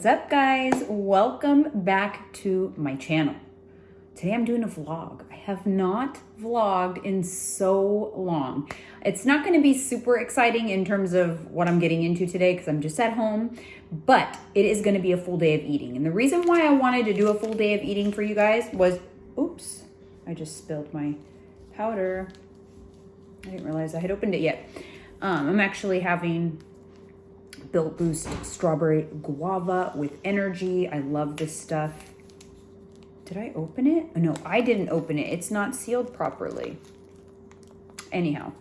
What's up, guys? Welcome back to my channel. Today I'm doing a vlog. I have not vlogged in so long. It's not going to be super exciting in terms of what I'm getting into today because I'm just at home, but it is going to be a full day of eating. And the reason why I wanted to do a full day of eating for you guys was, oops, I just spilled my powder. I didn't realize I had opened it yet. I'm actually having Built Boost strawberry guava with energy. I love this stuff. Did I open it? Oh, no, I didn't open it. It's not sealed properly. Anyhow,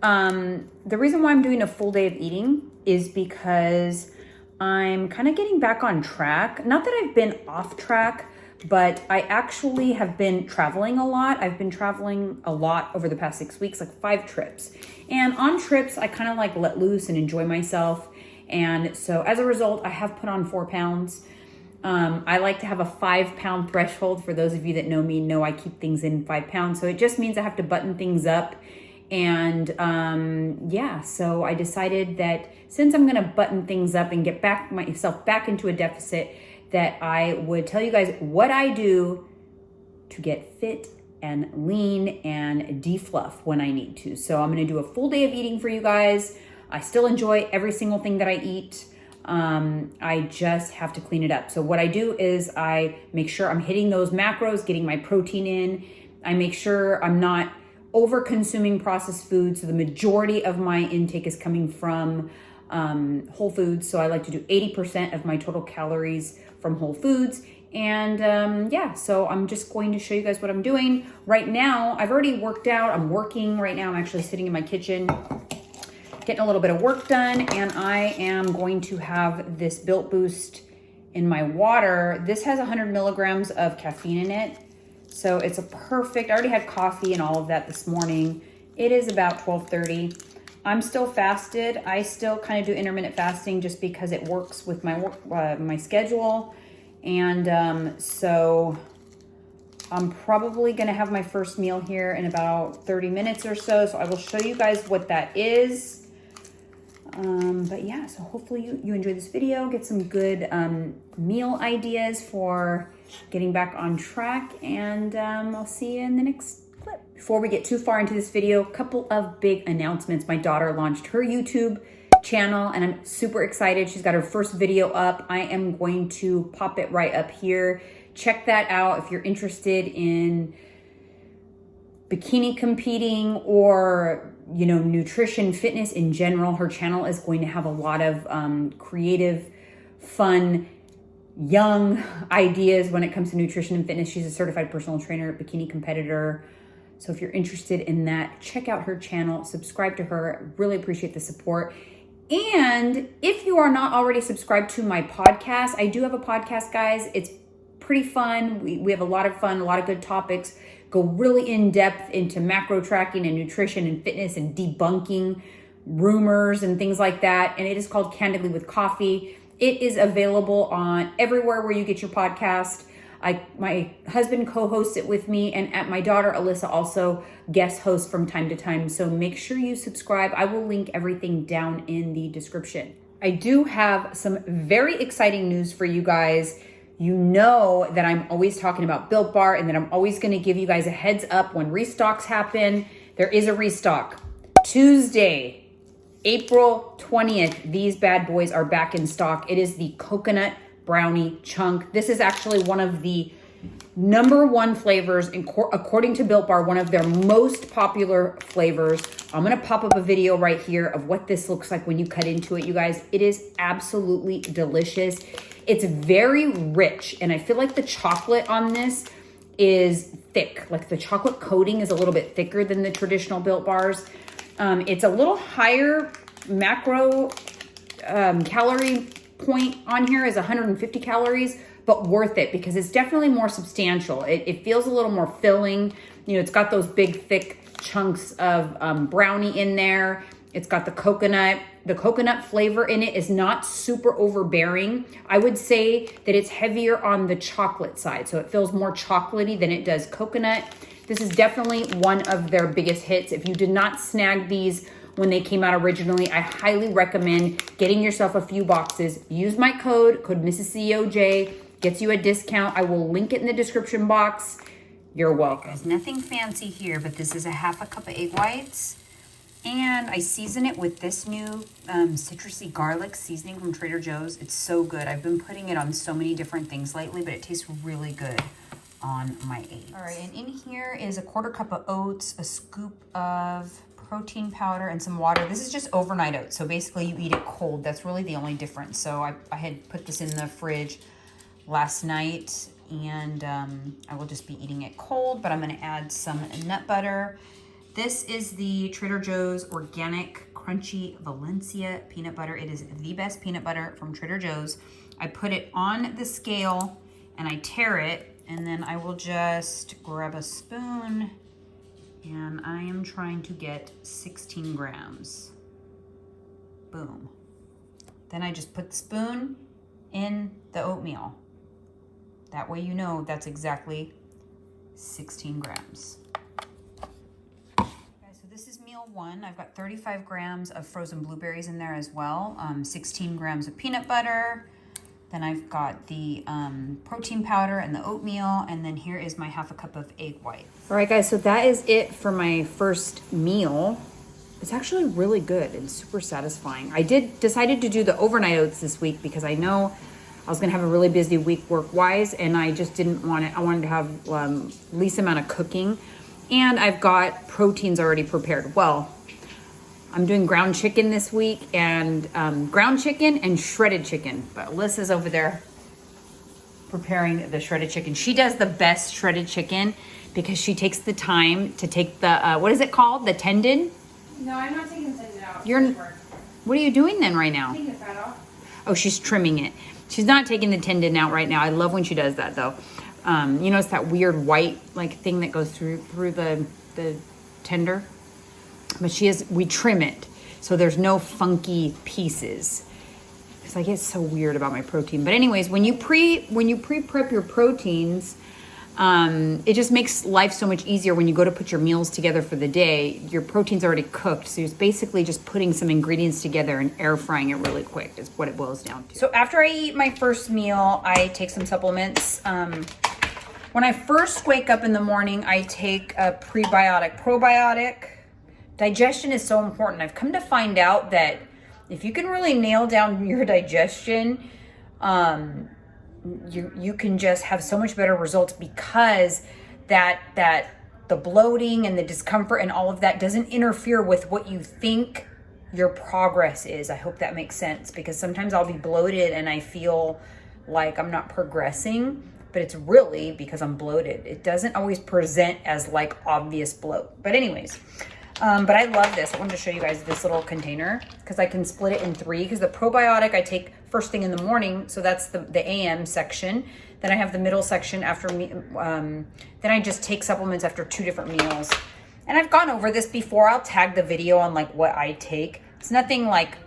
the reason why I'm doing a full day of eating is because I'm kind of getting back on track. Not that I've been off track, but I actually have been traveling a lot. I've been traveling a lot over the past 6 weeks, like 5 trips. And on trips, I kind of like let loose and enjoy myself. And so as a result, I have put on 4 pounds. I like to have a 5-pound threshold. For those of you that know me, know I keep things in 5 pounds. So it just means I have to button things up. And yeah, so I decided that since I'm gonna button things up and get myself back into a deficit, that I would tell you guys what I do to get fit and lean and defluff when I need to. So I'm gonna do a full day of eating for you guys. I still enjoy every single thing that I eat. I just have to clean it up. So what I do is I make sure I'm hitting those macros, getting my protein in. I make sure I'm not over consuming processed foods. So the majority of my intake is coming from whole foods. So I like to do 80% of my total calories from whole foods. And yeah, so I'm just going to show you guys what I'm doing right now. I've already worked out. I'm working right now. I'm actually sitting in my kitchen, getting a little bit of work done, and I am going to have this Built Boost in my water. This has 100 milligrams of caffeine in it, so it's a perfect, I already had coffee and all of that this morning. It is about 12:30. I'm still fasted. I still kind of do intermittent fasting just because it works with my work, my schedule, and so I'm probably gonna have my first meal here in about 30 minutes or so, so I will show you guys what that is. But yeah, so hopefully you enjoy this video, get some good meal ideas for getting back on track, and I'll see you in the next clip. Before we get too far into this video, a couple of big announcements. My daughter launched her YouTube channel and I'm super excited. She's got her first video up. I am going to pop it right up here. Check that out if you're interested in bikini competing or, you know, nutrition, fitness in general. Her channel is going to have a lot of creative, fun, young ideas when it comes to nutrition and fitness. She's a certified personal trainer, bikini competitor. So if you're interested in that, check out her channel, subscribe to her. Really appreciate the support. And if you are not already subscribed to my podcast, I do have a podcast, guys. It's pretty fun. We have a lot of fun, a lot of good topics. Go really in depth into macro tracking and nutrition and fitness and debunking rumors and things like that. And it is called Candidly with Coffee. It is available on everywhere where you get your podcast. My husband co-hosts it with me, and my daughter Alyssa also guest hosts from time to time. So make sure you subscribe. I will link everything down in the description. I do have some very exciting news for you guys. You know that I'm always talking about Built Bar and that I'm always going to give you guys a heads up when restocks happen. There is a restock. Tuesday, April 20th, these bad boys are back in stock. It is the coconut brownie chunk. This is actually one of the #1 flavors, according to Built Bar, one of their most popular flavors. I'm going to pop up a video right here of what this looks like when you cut into it, you guys. It is absolutely delicious. It's very rich, and I feel like the chocolate on this is thick. Like the chocolate coating is a little bit thicker than the traditional Built Bars. It's a little higher macro calorie point on here is 150 calories, but worth it because it's definitely more substantial. It feels a little more filling. You know, it's got those big, thick chunks of brownie in there. It's got the coconut. The coconut flavor in it is not super overbearing. I would say that it's heavier on the chocolate side. So it feels more chocolatey than it does coconut. This is definitely one of their biggest hits. If you did not snag these when they came out originally. I highly recommend getting yourself a few boxes. Use my code Mrs. COJ, gets you a discount. I will link it in the description box. You're welcome. There's nothing fancy here, but this is a half a cup of egg whites. And I season it with this new citrusy garlic seasoning from Trader Joe's. It's so good. I've been putting it on so many different things lately, but it tastes really good on my eggs. All right, and in here is a 1/4 cup of oats, a scoop of protein powder, and some water. This is just overnight oats, so basically you eat it cold. That's really the only difference. So I had put this in the fridge last night, and I will just be eating it cold, but I'm gonna add some nut butter. This is the Trader Joe's Organic Crunchy Valencia peanut butter. It is the best peanut butter from Trader Joe's. I put it on the scale and I tare it, and then I will just grab a spoon, and I am trying to get 16 grams. Boom. Then I just put the spoon in the oatmeal. That way you know that's exactly 16 grams. This is meal one. I've got 35 grams of frozen blueberries in there as well. 16 grams of peanut butter. Then I've got the protein powder and the oatmeal. And then here is my half a cup of egg white. All right, guys, so that is it for my first meal. It's actually really good and super satisfying. I decided to do the overnight oats this week because I know I was gonna have a really busy week work-wise, and I just didn't want it. I wanted to have least amount of cooking. And I've got proteins already prepared. Well, I'm doing ground chicken this week, and ground chicken and shredded chicken. But Alyssa's over there preparing the shredded chicken. She does the best shredded chicken because she takes the time to take the, what is it called? The tendon? No, I'm not taking the tendon out. What are you doing then right now? Taking the fat off. Oh, she's trimming it. She's not taking the tendon out right now. I love when she does that though. You know, it's that weird white like thing that goes through the tender. But we trim it so there's no funky pieces. Because I get so weird about my protein. But anyways, when you pre-prep your proteins, it just makes life so much easier when you go to put your meals together for the day. Your protein's already cooked, so it's basically just putting some ingredients together and air frying it really quick is what it boils down to. So after I eat my first meal, I take some supplements. When I first wake up in the morning, I take a prebiotic, probiotic. Digestion is so important. I've come to find out that if you can really nail down your digestion, you can just have so much better results, because that the bloating and the discomfort and all of that doesn't interfere with what you think your progress is. I hope that makes sense, because sometimes I'll be bloated and I feel like I'm not progressing, but it's really because I'm bloated. It doesn't always present as like obvious bloat. But anyways, but I love this. I wanted to show you guys this little container because I can split it in 3, because the probiotic I take first thing in the morning. So that's the AM section. Then I have the middle section after me. Then I just take supplements after 2 different meals. And I've gone over this before. I'll tag the video on like what I take. It's nothing like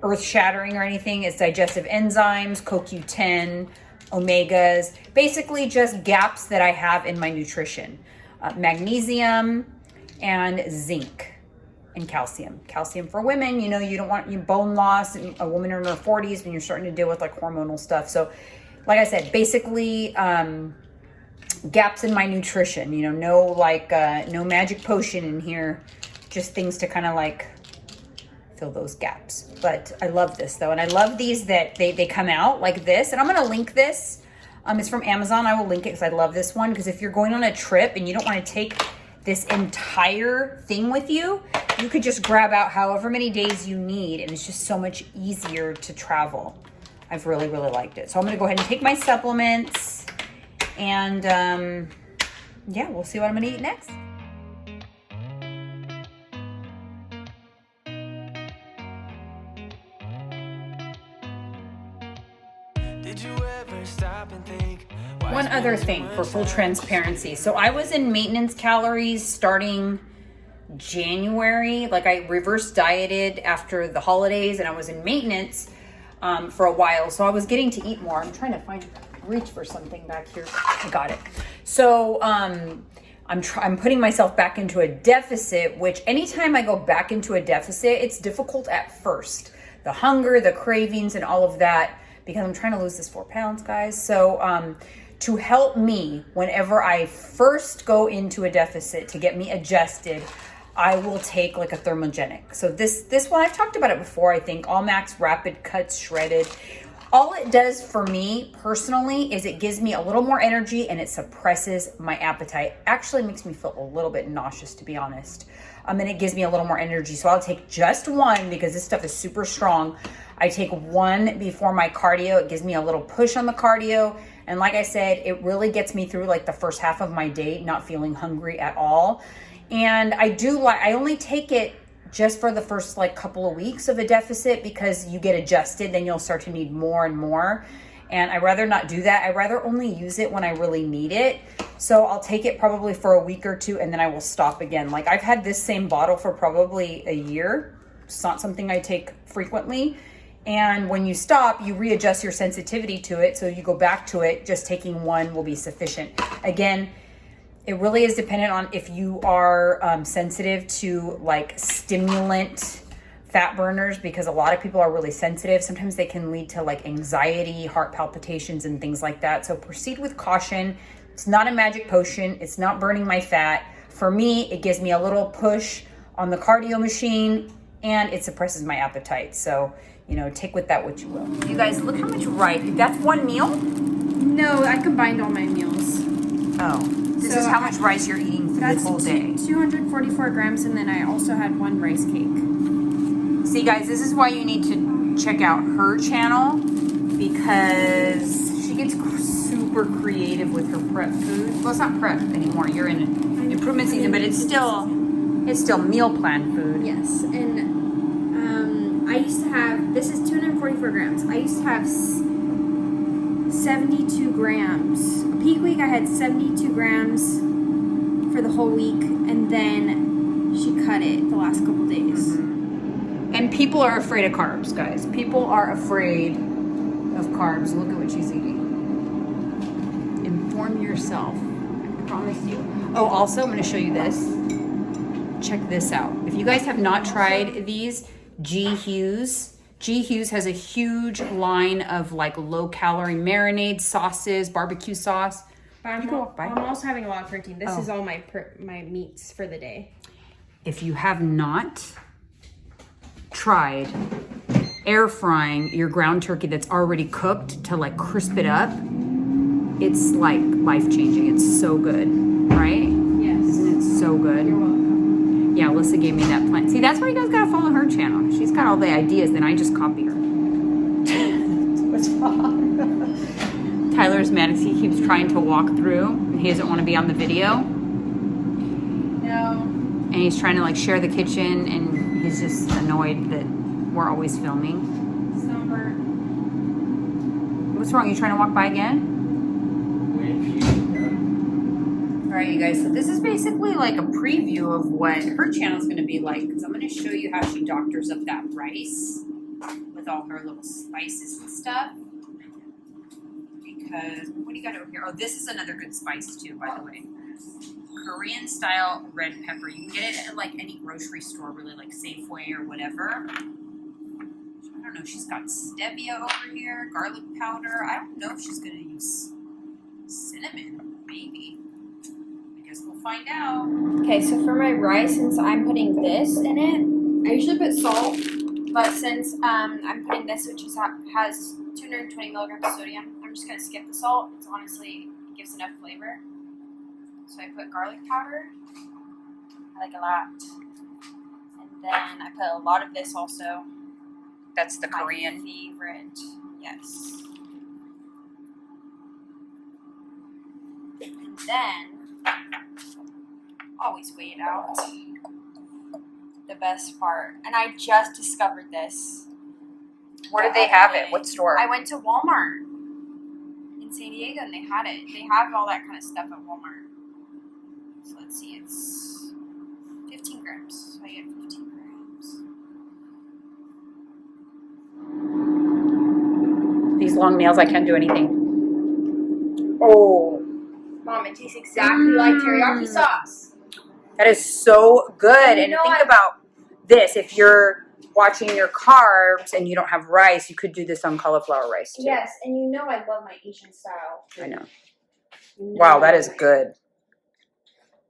earth shattering or anything. It's digestive enzymes, CoQ10, omegas, basically just gaps that I have in my nutrition. Magnesium and zinc and calcium. Calcium for women, you know, you don't want bone loss in a woman in her 40s when you're starting to deal with like hormonal stuff. So like I said, basically gaps in my nutrition, you know, no magic potion in here, just things to kind of like fill those gaps. But I love this though. And I love these that they come out like this. And I'm going to link this. It's from Amazon. I will link it because I love this one. Because if you're going on a trip and you don't want to take this entire thing with you, you could just grab out however many days you need. And it's just so much easier to travel. I've really, really liked it. So I'm going to go ahead and take my supplements. And yeah, we'll see what I'm going to eat next. Did you ever stop and think? One other thing for full transparency. So I was in maintenance calories starting January. Like I reverse dieted after the holidays and I was in maintenance for a while. So I was getting to eat more. I'm trying to reach for something back here. I got it. So I'm I'm putting myself back into a deficit, which anytime I go back into a deficit, it's difficult at first. The hunger, the cravings, and all of that, because I'm trying to lose this 4 pounds, guys. So to help me whenever I first go into a deficit, to get me adjusted, I will take like a thermogenic. So this one, I've talked about it before, I think, All Max Rapid Cuts Shredded. All it does for me personally is it gives me a little more energy and it suppresses my appetite. Actually makes me feel a little bit nauseous, to be honest. And it gives me a little more energy. So I'll take just one because this stuff is super strong. I take one before my cardio. It gives me a little push on the cardio. And like I said, it really gets me through like the first half of my day, not feeling hungry at all. And I only take it just for the first like couple of weeks of a deficit because you get adjusted, then you'll start to need more and more. And I'd rather not do that. I'd rather only use it when I really need it. So I'll take it probably for a week or two and then I will stop again. Like I've had this same bottle for probably a year. It's not something I take frequently. And when you stop, you readjust your sensitivity to it. So you go back to it, just taking one will be sufficient. Again, it really is dependent on if you are sensitive to like stimulant fat burners, because a lot of people are really sensitive. Sometimes they can lead to like anxiety, heart palpitations, and things like that. So proceed with caution. It's not a magic potion. It's not burning my fat. For me, it gives me a little push on the cardio machine and it suppresses my appetite. So, you know, take with that what you will. You guys, look how much rice. That's one meal? No, I combined all my meals. Oh. This is how much rice you're eating for the whole day. 244 grams, and then I also had one rice cake. See, guys, this is why you need to check out her channel, because she gets super creative with her prep food. Well, it's not prep anymore. You're in improvement season, but it's still meal plan food. Yes, and I used to have, this is 244 grams. I used to have 72 grams. Peak week, I had 72 grams for the whole week, and then she cut it the last couple days. Mm-hmm. And people are afraid of carbs, guys. People are afraid of carbs. Look at what she's eating. Inform yourself. I promise you. Oh, also, I'm going to show you this. Check this out. If you guys have not tried these, G. Hughes has a huge line of like low calorie marinades, sauces, barbecue sauce. But I'm also having a lot of protein. This is all my meats for the day. If you have not tried air frying your ground turkey that's already cooked to like crisp it up, it's like life changing. It's so good, right? Yes. Isn't it so good? You're welcome. Yeah, Alyssa gave me that plan. See, that's why you guys gotta follow her channel. She's got all the ideas, then I just copy her. What's wrong? Tyler's mad as he keeps trying to walk through and he doesn't want to be on the video. No. And he's trying to like share the kitchen and he's just annoyed that we're always filming. It's not burnt. What's wrong? You trying to walk by again? All right, you guys, so this is basically like a preview of what her channel is going to be like, because I'm going to show you how she doctors up that rice with all her little spices and stuff. Because, what do you got over here? Oh, this is another good spice too, by the way. Korean style red pepper. You can get it at like any grocery store, really, like Safeway or whatever. I don't know, she's got stevia over here, garlic powder. I don't know if she's going to use cinnamon, maybe. We'll find out. Okay, so for my rice, since I'm putting this in it, I usually put salt, but since I'm putting this, which has 220 milligrams of sodium, I'm just going to skip the salt. It's honestly, it gives enough flavor. So I put garlic powder. I like a lot. And then I put a lot of this also. That's the Korean. My favorite, yes. And then always weigh it out. The best part. And I just discovered this. Where did they have it? What store? I went to Walmart in San Diego and they had it. They have all that kind of stuff at Walmart. So let's see, it's 15 grams. So I get 15 grams. These long nails, I can't do anything. Oh. Mom, it tastes exactly like teriyaki sauce. That is so good. And know think about this. If you're watching your carbs and you don't have rice, you could do this on cauliflower rice too. Yes, and you know I love my Asian style. I know. Wow, that is good.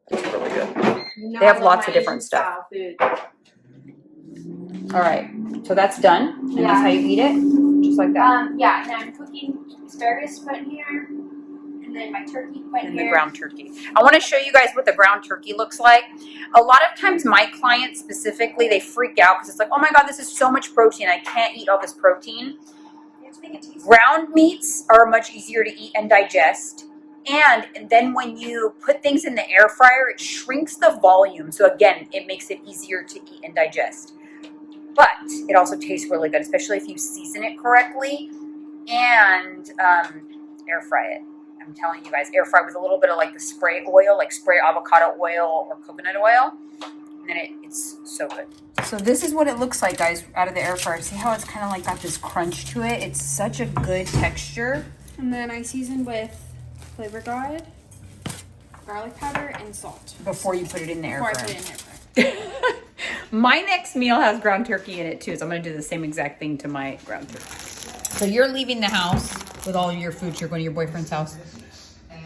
That's really good. They have lots of different stuff. Food. All right, so that's done, and that's how you eat it, just like that. Yeah, and I'm cooking asparagus to put in here, and then my turkey to put in here. The ground turkey. I want to show you guys what the ground turkey looks like. A lot of times my clients specifically, they freak out because it's like, oh my God, this is so much protein. I can't eat all this protein. Ground meats are much easier to eat and digest. And then when you put things in the air fryer, it shrinks the volume. So again, it makes it easier to eat and digest. But it also tastes really good, especially if you season it correctly and air fry it. I'm telling you guys, air fry with a little bit of like the spray oil, like spray avocado oil or coconut oil. And then it's so good. So this is what it looks like, guys, out of the air fryer. See how it's kind of like got this crunch to it? It's such a good texture. And then I seasoned with Flavor God, garlic powder, and salt. Before you put it in the air Before fryer. I put it in the air fryer. My next meal has ground turkey in it too, so I'm going to do the same exact thing to my ground turkey. So you're leaving the house with all your food. You're going to your boyfriend's house.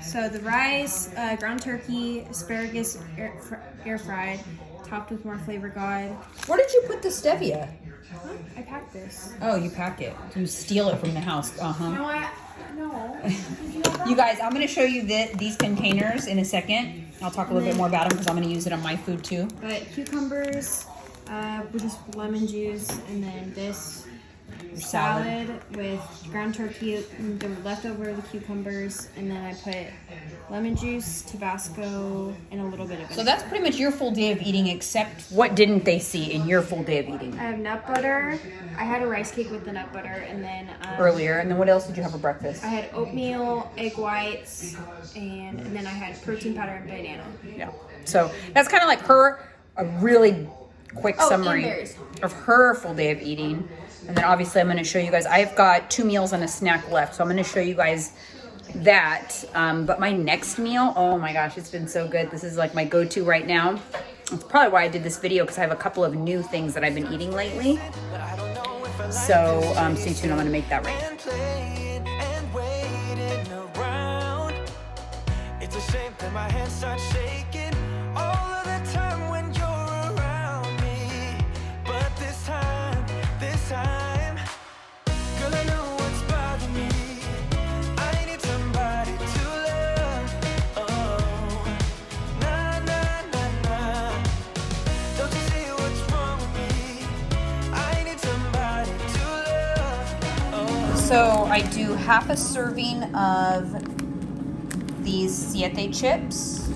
So the rice, ground turkey, asparagus air fried, topped with more Flavor God. Where did you put the stevia? Huh? I packed this. Oh, you pack it. You steal it from the house. No. You guys, I'm going to show you these containers in a second. I'll talk a little bit more about them because I'm going to use it on my food too. But cucumbers, with just lemon juice, and then this salad with ground turkey, the leftover of the cucumbers, and then I put lemon juice, Tabasco, and a little bit of vinegar. So that's pretty much your full day of eating, except what didn't they see in your full day of eating? I have nut butter. I had a rice cake with the nut butter, and then earlier. And then what else did you have for breakfast? I had oatmeal, egg whites, and then I had protein powder and banana. Yeah. So that's kind of like a really quick summary of her full day of eating. And then obviously I'm going to show you guys, I've got 2 meals and a snack left. So I'm going to show you guys that. But my next meal, oh my gosh, it's been so good. This is like my go-to right now. That's probably why I did this video, because I have a couple of new things that I've been eating lately. So stay tuned, I'm going to make that right now. It's a shame that my hands start shaking all of the time when you're around me. But this time, girl, I know what's bothering me. I need somebody to love. Oh, nah, nah, nah, nah. Don't you see what's wrong with me? I need somebody to love. Oh. So I do half a serving of these siete chips,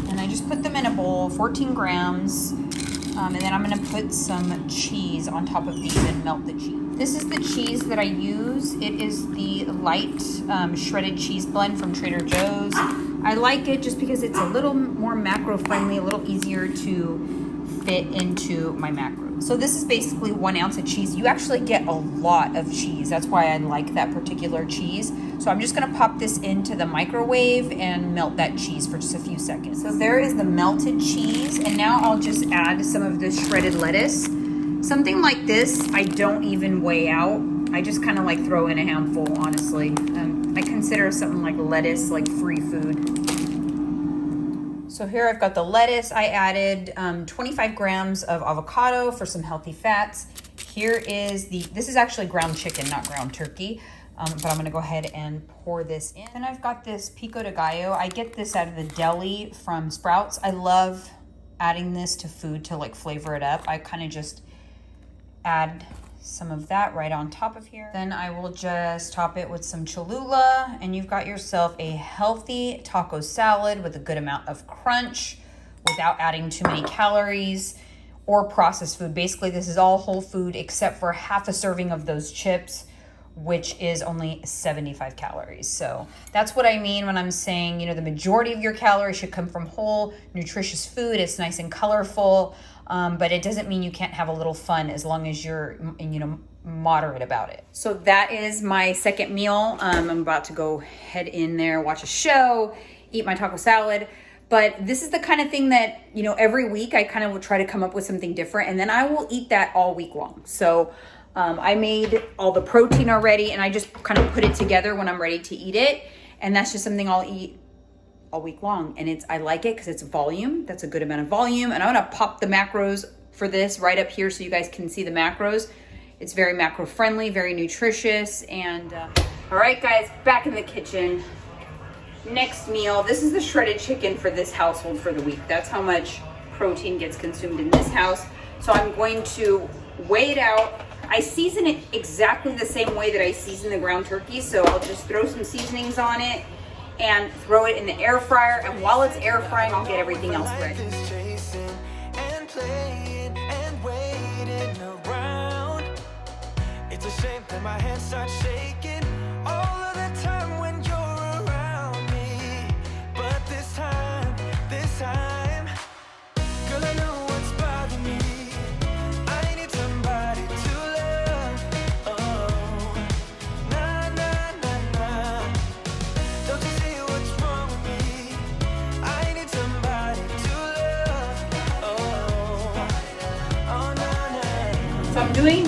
and I just put them in a bowl, 14 grams, and then I'm gonna put some cheese on top of these and melt the cheese. This is the cheese that I use. It is the light shredded cheese blend from Trader Joe's. I like it just because it's a little more macro friendly, a little easier to fit into my macros. So this is basically 1 ounce of cheese. You actually get a lot of cheese. That's why I like that particular cheese. So I'm just gonna pop this into the microwave and melt that cheese for just a few seconds. So there is the melted cheese, and now I'll just add some of this shredded lettuce. Something like this, I don't even weigh out. I just kind of like throw in a handful, honestly. I consider something like lettuce like free food. So here I've got the lettuce. I added 25 grams of avocado for some healthy fats. Here is this is actually ground chicken, not ground turkey. But I'm gonna go ahead and pour this in. And I've got this Pico De Gallo. I get this out of the deli from Sprouts. I love adding this to food to like flavor it up. I kind of just add some of that right on top of here. Then I will just top it with some Cholula, and you've got yourself a healthy taco salad with a good amount of crunch without adding too many calories or processed food. Basically, this is all whole food except for half a serving of those chips, which is only 75 calories. So that's what I mean when I'm saying, the majority of your calories should come from whole, nutritious food. It's nice and colorful, but it doesn't mean you can't have a little fun as long as you're, moderate about it. So that is my second meal. I'm about to go head in there, watch a show, eat my taco salad. But this is the kind of thing that, you know, every week I kind of will try to come up with something different, and then I will eat that all week long. So I made all the protein already, and I just kind of put it together when I'm ready to eat it. And that's just something I'll eat all week long. And I like it because it's volume. That's a good amount of volume. And I'm gonna pop the macros for this right up here so you guys can see the macros. It's very macro friendly, very nutritious. And all right, guys, back in the kitchen. Next meal, this is the shredded chicken for this household for the week. That's how much protein gets consumed in this house. So I'm going to weigh it out. I season it exactly the same way that I season the ground turkey. So I'll just throw some seasonings on it and throw it in the air fryer. And while it's air frying, I'll get everything else ready. It's a shame that my hands start shaking all of the time when you're around me. But this time, girl, I know what's bothering me. I need somebody to love. Oh, nah, nah, nah, nah. Don't you see what's wrong with me? I need somebody to love. Oh, nah, nah. So I'm doing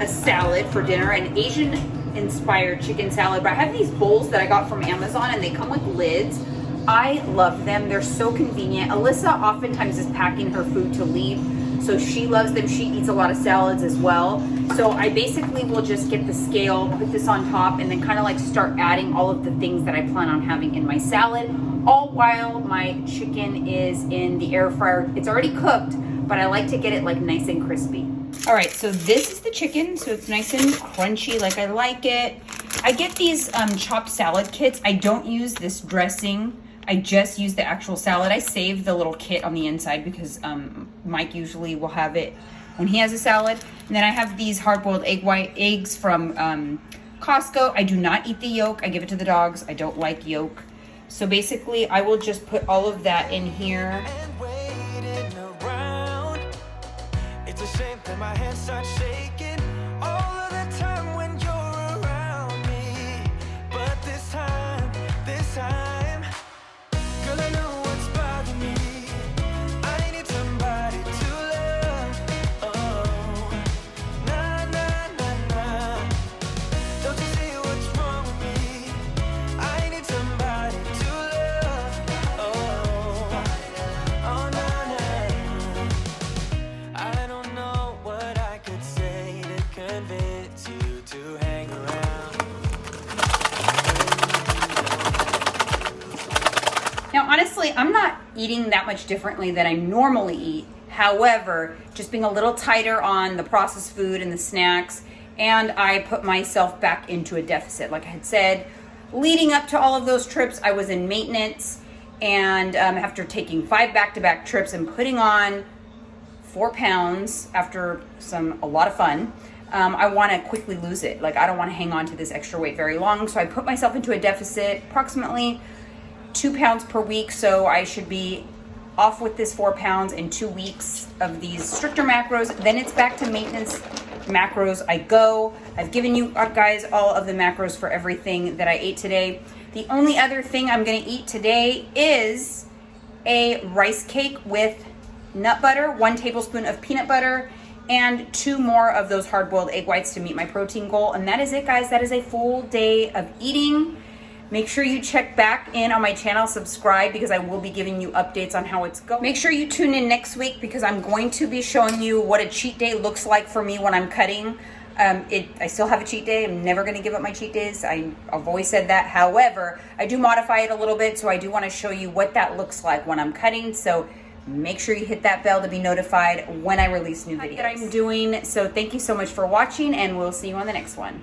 a salad for dinner, an Asian inspired chicken salad, but I have these bowls that I got from Amazon and they come with lids. I love them. They're so convenient. Alyssa oftentimes is packing her food to leave, so she loves them. She eats a lot of salads as well. So I basically will just get the scale, put this on top, and then kind of like start adding all of the things that I plan on having in my salad, all while my chicken is in the air fryer. It's already cooked, but I like to get it like nice and crispy. All right, so this is the chicken, so it's nice and crunchy like I like it. I get these chopped salad kits. I don't use this dressing. I just use the actual salad. I save the little kit on the inside because Mike usually will have it when he has a salad. And then I have these hard-boiled eggs from Costco. I do not eat the yolk. I give it to the dogs. I don't like yolk. So basically, I will just put all of that in here. It's a shame that my hands start shaking all of the time when you're around me. But this time, girl, I know what's bothering me. I need somebody to love. Oh, nah, nah, nah, nah. Don't you see what's wrong with me? I need somebody to love. Oh, oh, nah, nah. I don't know what I could say to convince you to hang around. Now, honestly, I'm not eating that much differently than I normally eat. However, just being a little tighter on the processed food and the snacks, and I put myself back into a deficit. Like I had said, leading up to all of those trips, I was in maintenance, and after taking 5 back-to-back trips and putting on 4 pounds after a lot of fun, I want to quickly lose it. Like, I don't want to hang on to this extra weight very long, so I put myself into a deficit, approximately 2 pounds per week. So I should be off with this 4 pounds in 2 weeks of these stricter macros. Then it's back to maintenance macros. I've given you guys all of the macros for everything that I ate today. The only other thing I'm going to eat today is a rice cake with nut butter, 1 tablespoon of peanut butter, and 2 more of those hard-boiled egg whites to meet my protein goal. And that is it, guys. That is a full day of eating. Make sure you check back in on my channel, subscribe, because I will be giving you updates on how it's going. Make sure you tune in next week because I'm going to be showing you what a cheat day looks like for me when I'm cutting. I still have a cheat day. I'm never going to give up my cheat days. I've always said that. However, I do modify it a little bit, so I do want to show you what that looks like when I'm cutting. So make sure you hit that bell to be notified when I release new videos that I'm doing. So thank you so much for watching, and we'll see you on the next one.